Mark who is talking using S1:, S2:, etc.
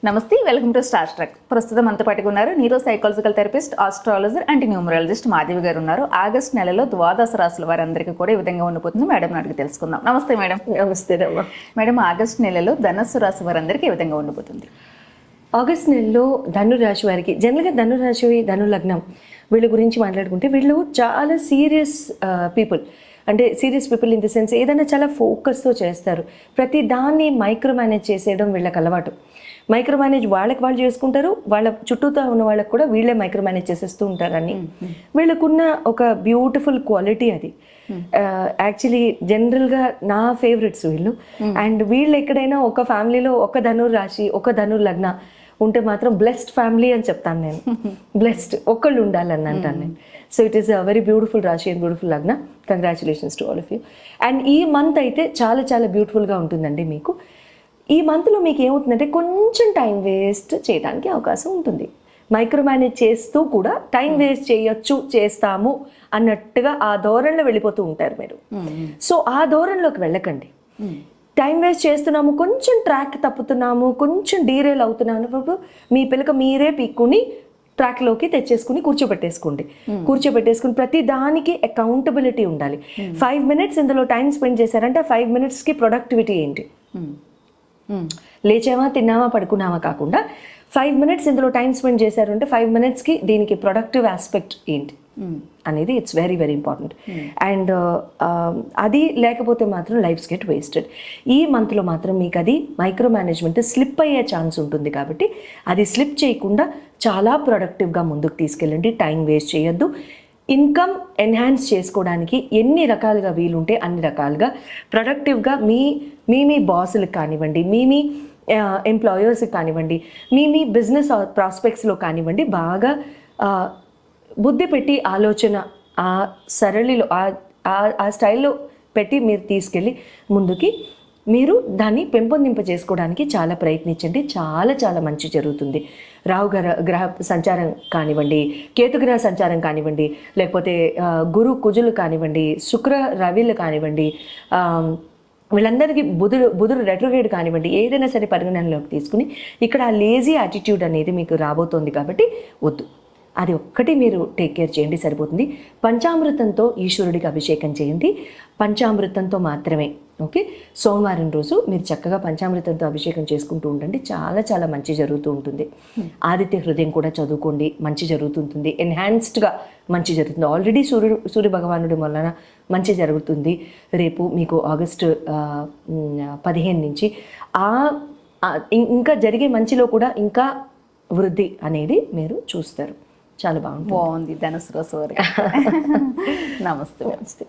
S1: నమస్తే, welcome to star truck. ప్రస్తుతం అంత పట్టుకున్నారు neuro psychological therapist, astrologer and numerologist Madhavi గారు ఉన్నారు. ఆగస్టు నెలలో ద్వాదశ రాశుల వారందరికీ కూడా ఈ విధంగా ఉండిపోతుంది. మేడం అడిగి తెలుసుకుందాం. నమస్తే మేడం.
S2: నమస్తే రమ్మ.
S1: మేడం, ఆగస్టు నెలలో ధనుస్సు రాశి వారందరికీ ఈ విధంగా ఉండిపోతుంది.
S2: ఆగస్ట్ నెలలో ధనురాశి వారికి, జనరల్గా ధనురాశి, ధను లగ్నం వీళ్ళ గురించి మాట్లాడుకుంటే వీళ్ళు చాలా సీరియస్ పీపుల్. అంటే serious people in the sense ఏదైనా చాలా ఫోకస్తో చేస్తారు. ప్రతి దాన్ని మైక్రో మేనేజ్ చేసేయడం వీళ్ళకి అలవాటు. మైక్రో మేనేజ్ వాళ్ళకి వాళ్ళు చేసుకుంటారు, వాళ్ళ చుట్టూతో ఉన్న వాళ్ళకి కూడా వీళ్ళే మైక్రో మేనేజ్ చేసేస్తూ ఉంటారని. వీళ్ళకున్న ఒక బ్యూటిఫుల్ క్వాలిటీ అది. యాక్చువల్లీ జనరల్గా నా ఫేవరెట్స్ వీళ్ళు. అండ్ వీళ్ళు ఎక్కడైనా ఒక ఫ్యామిలీలో ఒక ధనుర్ రాశి, ఒక ధనుర్ లగ్న ఉంటే మాత్రం బ్లెస్డ్ ఫ్యామిలీ అని చెప్తాను నేను. బ్లెస్డ్ ఒక్కళ్ళు ఉండాలని అంటాను నేను. So it is a very beautiful రాశి అండ్ బ్యూటిఫుల్ లగ్న. Congratulations to all of you. And ఈ మంత్ అయితే చాలా చాలా బ్యూటిఫుల్గా ఉంటుందండి మీకు. ఈ మంత్లో మీకు ఏమవుతుందంటే కొంచెం టైం వేస్ట్ చేయడానికి అవకాశం ఉంటుంది. మైక్రో మేనేజ్ చేస్తూ కూడా టైం వేస్ట్ చేయొచ్చు, చేస్తాము అన్నట్టుగా ఆ ధోరణిలో వెళ్ళిపోతూ ఉంటారు మీరు. సో ఆ ధోరణిలోకి వెళ్ళకండి. టైం వేస్ట్ చేస్తున్నాము, కొంచెం ట్రాక్ తప్పుతున్నాము, కొంచెం డీరేల్ అవుతున్నాము, మీ పిల్లక మీరే పీక్కుని ట్రాక్లోకి తెచ్చేసుకుని కూర్చోబెట్టేసుకుని ప్రతి దానికి అకౌంటబిలిటీ ఉండాలి. 5 minutes ఇందులో టైం స్పెండ్ చేశారంటే 5 minutesకి ప్రొడక్టివిటీ ఏంటి? లేచామా, తిన్నామా, పడుకున్నామా కాకుండా 5 minutes ఇందులో టైం స్పెండ్ చేశారు అంటే 5 minutesకి దీనికి ప్రొడక్టివ్ ఆస్పెక్ట్ ఏంటి అనేది it's very very important. And అది లేకపోతే మాత్రం లైఫ్స్ గెట్ వేస్టెడ్. ఈ మంత్లో మాత్రం మీకు అది మైక్రో మేనేజ్మెంట్ స్లిప్ అయ్యే ఛాన్స్ ఉంటుంది కాబట్టి అది స్లిప్ చేయకుండా చాలా ప్రొడక్టివ్గా ముందుకు తీసుకెళ్ళండి. టైం వేస్ట్ చేయొద్దు. ఇన్కమ్ ఎన్హాన్స్ చేసుకోవడానికి ఎన్ని రకాలుగా వీలుంటే అన్ని రకాలుగా ప్రొడక్టివ్గా మీ బాసులకు కానివ్వండి, మీ ఎంప్లాయర్స్కి కానివ్వండి, మీ బిజినెస్ ప్రాస్పెక్ట్స్లో కానివ్వండి, బాగా బుద్ధి పెట్టి ఆలోచన ఆ సరళిలో ఆ స్టైల్లో పెట్టి మీరు తీసుకెళ్ళి ముందుకి మీరు దాన్ని పెంపొందింప చేసుకోవడానికి చాలా ప్రయత్నించండి. చాలా చాలా మంచి జరుగుతుంది. రాహు గ్రహ సంచారం కానివ్వండి, కేతుగ్రహ సంచారం కానివ్వండి, లేకపోతే గురు కుజులు కానివ్వండి, శుక్ర రవిలు కానివ్వండి, వీళ్ళందరికీ బుధుడు రెట్రోగ్రేడ్ కానివ్వండి, ఏదైనా సరే పరిగణనలోకి తీసుకుని ఇక్కడ ఆ లేజీ యాటిట్యూడ్ అనేది మీకు రాబోతోంది కాబట్టి వద్దు. అది ఒక్కటి మీరు టేక్ కేర్ చేయండి, సరిపోతుంది. పంచామృతంతో ఈశ్వరుడికి అభిషేకం చేయండి, పంచామృతంతో మాత్రమే. ఓకే, సోమవారం రోజు మీరు చక్కగా పంచామృతంతో అభిషేకం చేసుకుంటూ ఉండండి. చాలా చాలా మంచి జరుగుతూ ఉంటుంది. ఆదిత్య హృదయం కూడా చదువుకోండి, మంచి జరుగుతుంటుంది. ఎన్హాన్స్డ్గా మంచి జరుగుతుంది. ఆల్రెడీ సూర్య భగవానుడి వలన మంచి జరుగుతుంది. రేపు మీకు ఆగస్టు 15 నుంచి ఇంకా జరిగే మంచిలో కూడా ఇంకా వృద్ధి అనేది మీరు చూస్తారు. చాలా బాగుంది.
S1: ధనుసు రాశి వారికి నమస్తే.